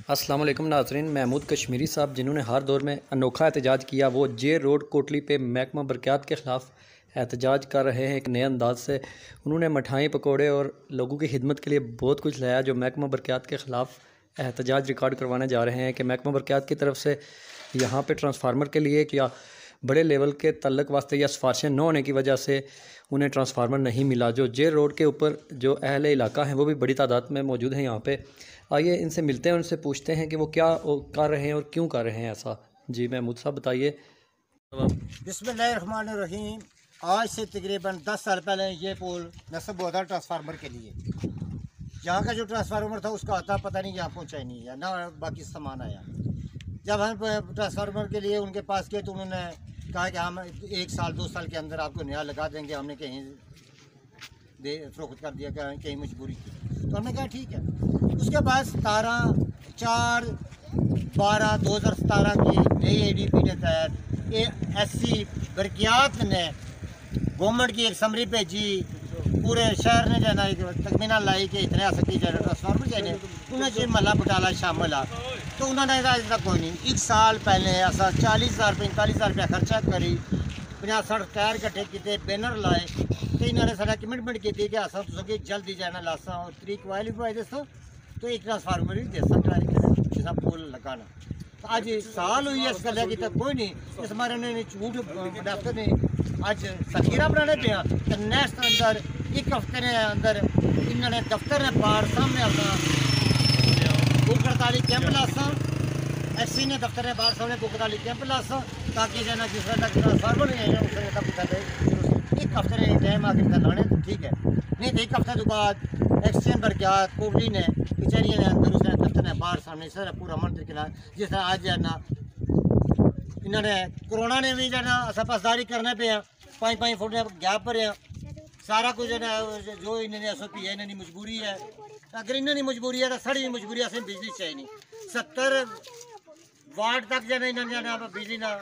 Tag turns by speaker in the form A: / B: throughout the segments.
A: अस्सलाम वालेकुम नाज़रीन। महमूद कश्मीरी साहब जिन्होंने हर दौर में अनोखा एहतजाज किया, वो जे रोड कोटली पे महकमा बरक़यात के ख़िलाफ़ एहतजाज कर रहे हैं एक नए अंदाज से। उन्होंने मिठाई पकौड़े और लोगों की खिदमत के लिए बहुत कुछ लाया जो महकमा बरक़यात के ख़िलाफ़ एहतजाज रिकॉर्ड करवाने जा रहे हैं कि महकमा बरक़यात की तरफ से यहाँ पे ट्रांसफार्मर के लिए या बड़े लेवल के तल्लक वास्ते या सिफारिशें न होने की वजह से उन्हें ट्रांसफार्मर नहीं मिला। जो जे रोड के ऊपर जो अहले इलाका हैं वो भी बड़ी तादाद में मौजूद हैं यहाँ पे। आइए इनसे मिलते हैं, उनसे पूछते हैं कि वो क्या कर रहे हैं और क्यों कर रहे हैं ऐसा। जी महमूद साहब बताइए।
B: बिस्मिल्लाहिर्रहमानिर्रहीम। आज से तकरीबन 10 साल पहले ये पोल नस्ब हुआ था ट्रांसफार्मर के लिए। यहाँ का जो ट्रांसफार्मर था उसका आता पता नहीं यहाँ पहुँचा ही नहीं है, ना बाकी सामान आया। जब हम ट्रांसफार्मर के लिए उनके पास गए तो उन्होंने कहा कि हम 1 साल 2 साल के अंदर आपको नया लगा देंगे। हमने कहीं फरोख्त कर दिया, कहीं मजबूरी की, तो हमने कहा ठीक है। उसके बाद 17/4/2017 की नई ADP के तहत SC बरक़यात ने गवर्नमेंट की एक समरी भेजी, पूरे शहर ने जो है ना एक तखमीना लाई कि इतने सकी जो ट्रांसफार्मर चाहिए, उन्हें जो महला बटाला शामिल आ, तो उन्होंने ऐसा कोई नहीं। 1 साल पहले ऐसा 40,000 45,000 रुपया खर्चा करी, 50-60 टायर कट्ठे किए, बैनर लाए, तो इन्होंने सारा कमिटमेंट की थी कि असा तुझे जल्दी जाना लासा और तरीक वाली भी दसो तो एक ट्रांसफार्मर भी देसा जिसा पोल लगाना। तो आज साल हुई है इस गल की, तो कोई नहीं इस मारे ने झूठ डॉक्टर ने आज सखीरा बनाने पे तो नेक्स्ट अंदर 1 हफ्ते के अंदर इन्होंने दफ्तर ने बाहर सामने अपना भूख हड़ताली कैंप लासा। SC ने दफ्तर ने बाहर सामने भूख हड़ताली कैंप लासा ताकि जो है जिस तक ट्रांसफार्मर नहीं है उस तक 1 हफ्ते ने टाइम आगे लाने ठीक है, नहीं तो 1 हफ्ते के बाद एक्सचेंज बरक़यात कोबली ने कचहरी ने अंदर उसने दफ्तर ने बाहर सामने सर पूरा मंत्र के जिस तरह आज जो है ना इन्होंने कोरोना ने भी जो है ना असपासदारी करने पे 5-5 फुट गैप पर सारा कुछ जो है जो इन्होंने SOP है इन्होंने मजबूरी है। अगर इन्होंने मजबूरी है तो साड़ी मजबूरी है, बिजली चाहिए नहीं 70 वाट तक जो है इन्होंने बिजली ना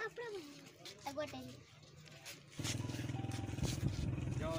A: जाओ